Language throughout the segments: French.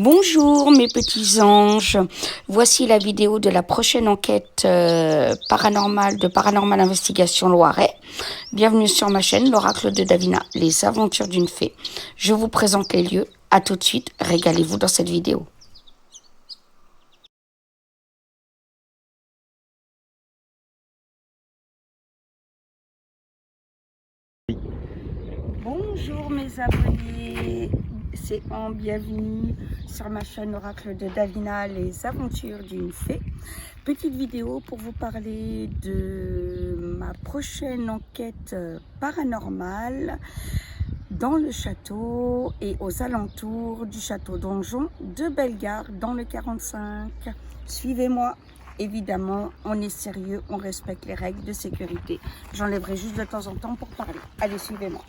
Bonjour mes petits anges, voici la vidéo de la prochaine enquête paranormale de Paranormal Investigation Loiret. Bienvenue sur ma chaîne, l'oracle de Davina, les aventures d'une fée. Je vous présente les lieux, à tout de suite, régalez-vous dans cette vidéo. Bonjour mes abonnés, c'est Anne, bienvenue sur ma chaîne Oracle de Davina, les aventures d'une fée. Petite vidéo pour vous parler de ma prochaine enquête paranormale dans le château et aux alentours du château donjon de Bellegarde dans le 45. Suivez-moi. Évidemment, on est sérieux, on respecte les règles de sécurité. J'enlèverai juste de temps en temps pour parler. Allez, suivez-moi.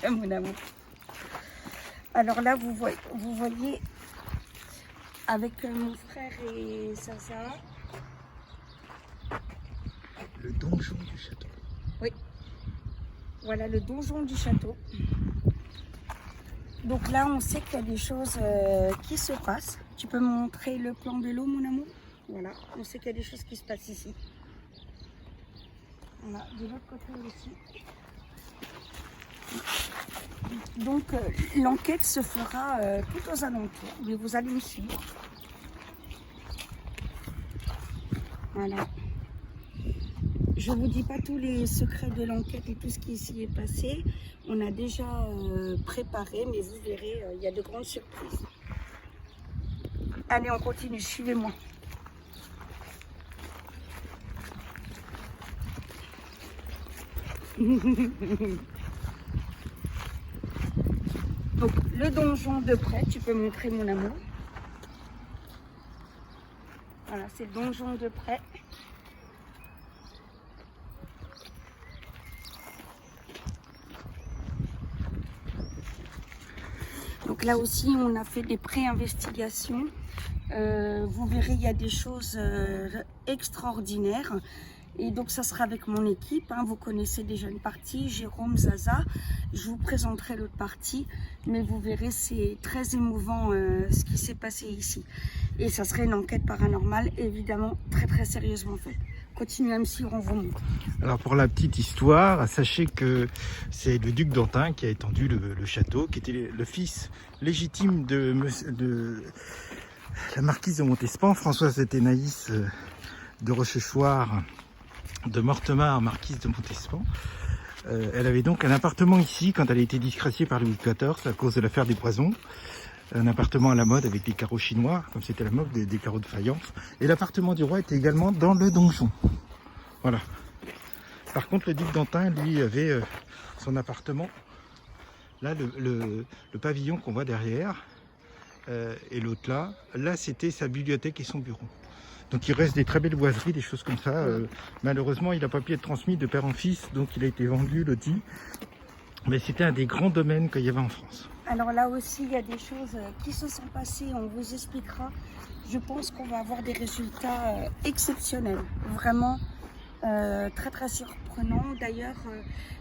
Mon amour. Alors là, vous voyez avec mon frère et Zaza. Le donjon du château. Oui. Voilà le donjon du château. Donc là, on sait qu'il y a des choses qui se passent. Tu peux me montrer le plan de l'eau, mon amour? Voilà, on sait qu'il y a des choses qui se passent ici. Voilà, de l'autre côté aussi. Donc l'enquête se fera tout aux alentours, mais vous allez me suivre. Voilà. Je ne vous dis pas tous les secrets de l'enquête et tout ce qui s'y est passé. On a déjà préparé, mais vous verrez, il y a de grandes surprises. Allez, on continue, suivez-moi. Donc, le donjon de près, tu peux montrer mon amour. Voilà, c'est le donjon de près. Donc là aussi, on a fait des pré-investigations. Vous verrez, il y a des choses extraordinaires. Et donc, ça sera avec mon équipe. Hein. Vous connaissez déjà une partie, Jérôme, Zaza. Je vous présenterai l'autre partie. Mais vous verrez, c'est très émouvant ce qui s'est passé ici. Et ça serait une enquête paranormale, évidemment, très très sérieusement faite. Continuez à me suivre, on vous montre. Alors pour la petite histoire, sachez que c'est le duc d'Antin qui a étendu le château, qui était le fils légitime de la marquise de Montespan, Françoise Athénaïs de Rochechouart, de Mortemart, marquise de Montespan. Elle avait donc un appartement ici quand elle a été disgraciée par Louis XIV à cause de l'affaire des poisons. Un appartement à la mode avec des carreaux chinois, comme c'était la mode des carreaux de faïence. Et l'appartement du roi était également dans le donjon. Voilà. Par contre, le duc d'Antin, lui, avait son appartement. Là, le pavillon qu'on voit derrière, et l'autre là. Là, c'était sa bibliothèque et son bureau. Donc il reste des très belles boiseries, des choses comme ça. Malheureusement, il n'a pas pu être transmis de père en fils, donc il a été vendu, loti. Mais c'était un des grands domaines qu'il y avait en France. Alors là aussi, il y a des choses qui se sont passées, on vous expliquera. Je pense qu'on va avoir des résultats exceptionnels, vraiment très très surprenants. D'ailleurs,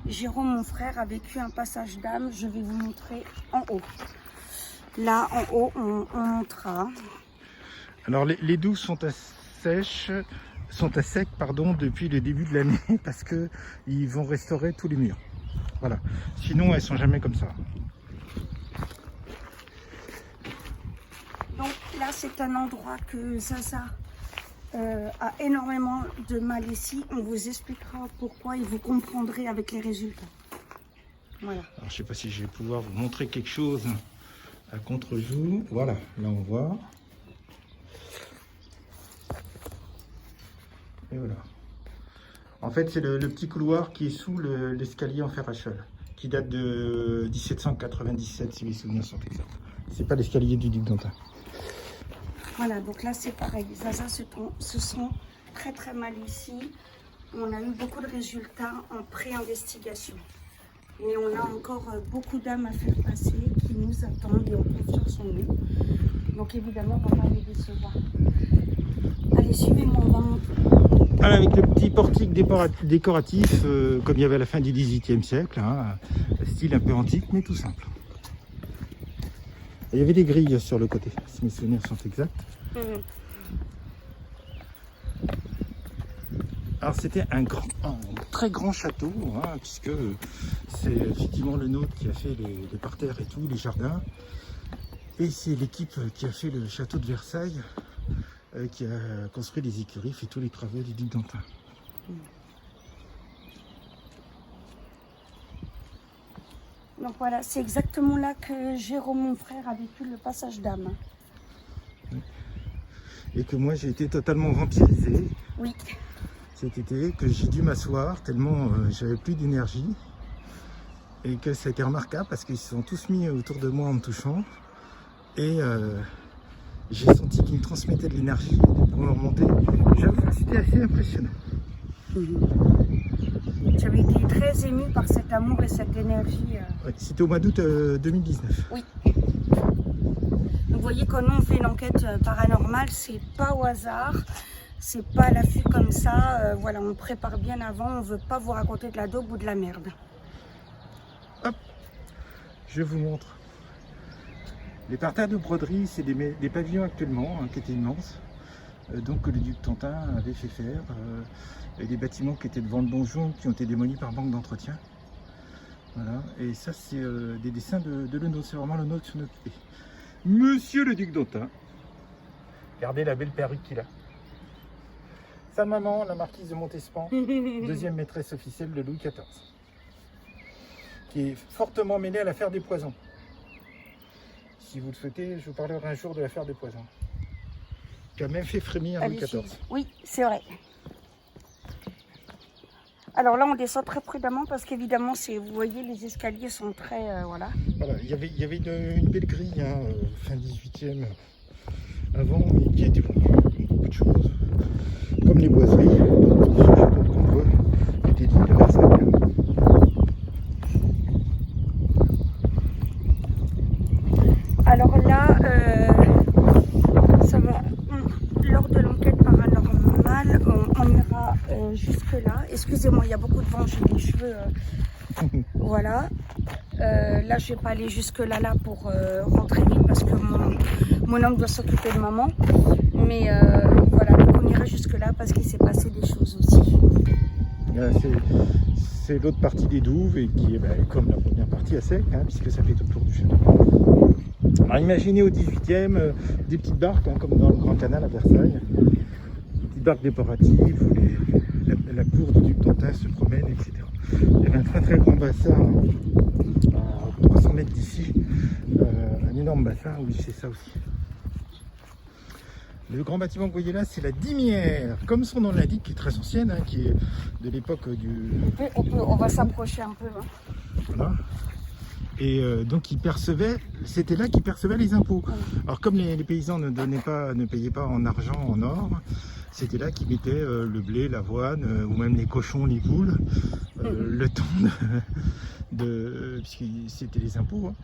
Jérôme, mon frère, a vécu un passage d'âme, je vais vous montrer en haut. Là, en haut, on montrera. Alors les douves sont à sec, depuis le début de l'année parce que ils vont restaurer tous les murs. Voilà. Sinon, elles sont jamais comme ça. Donc là, c'est un endroit que Zaza a énormément de mal ici. On vous expliquera pourquoi et vous comprendrez avec les résultats. Voilà. Alors, je sais pas si je vais pouvoir vous montrer quelque chose à contre-jour. Voilà, là on voit. Et voilà. En fait, c'est le petit couloir qui est sous l'escalier en fer à cheval, qui date de 1797, si mes souvenirs sont exacts. C'est pas l'escalier du duc d'Antin. Voilà, donc là c'est pareil. Zaza se sent très très mal ici. On a eu beaucoup de résultats en pré-investigation. Mais on a encore beaucoup d'âmes à faire passer qui nous attendent et on confiance en nous. Donc évidemment, on va pas les décevoir. Allez, suivez-moi, on va monter. Voilà, avec le petit portique décoratif, comme il y avait à la fin du XVIIIe siècle, hein, style un peu antique, mais tout simple. Il y avait des grilles sur le côté, si mes souvenirs sont exacts. Alors c'était un très grand château, hein, puisque c'est effectivement le nôtre qui a fait les parterres et tout, les jardins. Et c'est l'équipe qui a fait le château de Versailles, qui a construit les écuries, fait tous les travaux du duc d'Antin. Donc voilà, c'est exactement là que Jérôme, mon frère, a vécu le passage d'âme. Et que moi j'ai été totalement vampirisé. Oui. Cet été, que j'ai dû m'asseoir tellement j'avais plus d'énergie. Et que ça a été remarquable parce qu'ils se sont tous mis autour de moi en me touchant. Et j'ai senti qu'ils me transmettaient de l'énergie pour leur monter. J'avoue que c'était assez impressionnant. J'avais été très émue par cet amour et cette énergie. Ouais, c'était au mois d'août 2019. Oui. Vous voyez, quand on fait une enquête paranormale, c'est pas au hasard. C'est pas à l'affût comme ça. Voilà, on prépare bien avant. On veut pas vous raconter de la daube ou de la merde. Hop, je vous montre. Les parterres de broderie, c'est des pavillons actuellement, hein, qui étaient immenses. Donc que le duc d'Antin avait fait faire. Et des bâtiments qui étaient devant le donjon qui ont été démolis par manque d'entretien. Voilà. Et ça, c'est des dessins de Lenôtre. C'est vraiment Lenôtre qui s'en occupait. Monsieur le duc d'Antin. Regardez la belle perruque qu'il a. Sa maman, la marquise de Montespan, deuxième maîtresse officielle de Louis XIV, qui est fortement mêlée à l'affaire des poisons. Si vous le souhaitez, je vous parlerai un jour de l'affaire des poisons, qui a même fait frémir Louis XIV. Oui, c'est vrai. Alors là, on descend très prudemment parce qu'évidemment, vous voyez, les escaliers sont très... voilà. Voilà, il y avait une belle grille, hein, fin 18e, avant, mais qui a été vendue, beaucoup de choses. Comme les boiseries, qu'on voit, qui étaient dites de Versailles. Alors là, ça va. Lors de l'enquête paranormale, on ira jusque là. Excusez-moi, il y a beaucoup de vent, j'ai les cheveux. Voilà. Là, je vais pas aller jusque là pour rentrer vite parce que mon homme doit s'occuper de maman. Mais voilà, donc on ira jusque là parce qu'il s'est passé des choses aussi. C'est l'autre partie des douves et qui est comme la première partie à sec, hein, puisque ça fait tout le tour du château. Alors imaginez au 18e des petites barques, hein, comme dans le Grand Canal à Versailles, des petites barques décoratives où la cour du duc d'Antin se promène, etc. Il y avait un très très grand bassin à 300 mètres d'ici, un énorme bassin où il fait ça aussi. Le grand bâtiment que vous voyez là, c'est la Dimière, comme son nom l'indique, qui est très ancienne, hein, qui est de l'époque du... On va s'approcher un peu. Hein. Voilà. Et donc c'était là qu'ils percevaient les impôts. Alors comme les paysans ne payaient pas en argent, en or, c'était là qu'ils mettaient le blé, l'avoine, ou même les cochons, les poules, le temps puisque c'était les impôts, hein,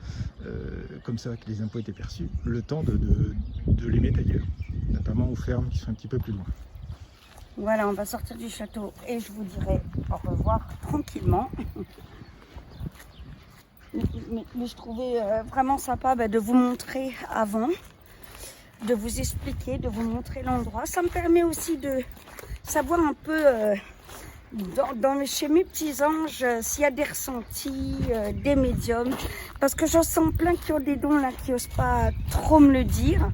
comme ça que les impôts étaient perçus, le temps de les mettre ailleurs, notamment aux fermes qui sont un petit peu plus loin. Voilà, on va sortir du château et je vous dirai au revoir tranquillement. Mais je trouvais vraiment sympa de vous montrer avant, de vous expliquer, de vous montrer l'endroit. Ça me permet aussi de savoir un peu chez mes petits anges s'il y a des ressentis, des médiums. Parce que j'en sens plein qui ont des dons là, qui n'osent pas trop me le dire.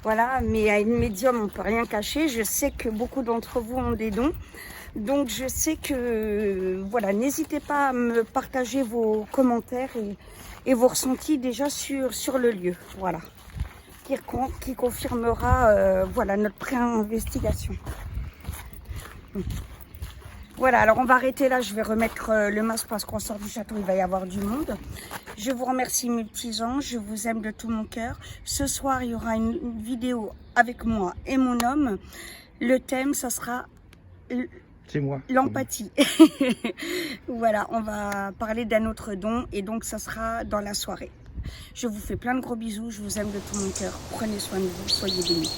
Voilà, mais à une médium, on ne peut rien cacher. Je sais que beaucoup d'entre vous ont des dons. Donc je sais que, voilà, n'hésitez pas à me partager vos commentaires et vos ressentis déjà sur le lieu, voilà, qui confirmera voilà, notre pré-investigation. Voilà, alors on va arrêter là, je vais remettre le masque parce qu'on sort du château, il va y avoir du monde. Je vous remercie mes petits anges, je vous aime de tout mon cœur. Ce soir, il y aura une vidéo avec moi et mon homme. Le thème, ça sera C'est moi. L'empathie. Voilà, on va parler d'un autre don et donc ça sera dans la soirée. Je vous fais plein de gros bisous, je vous aime de tout mon cœur. Prenez soin de vous, soyez bénis.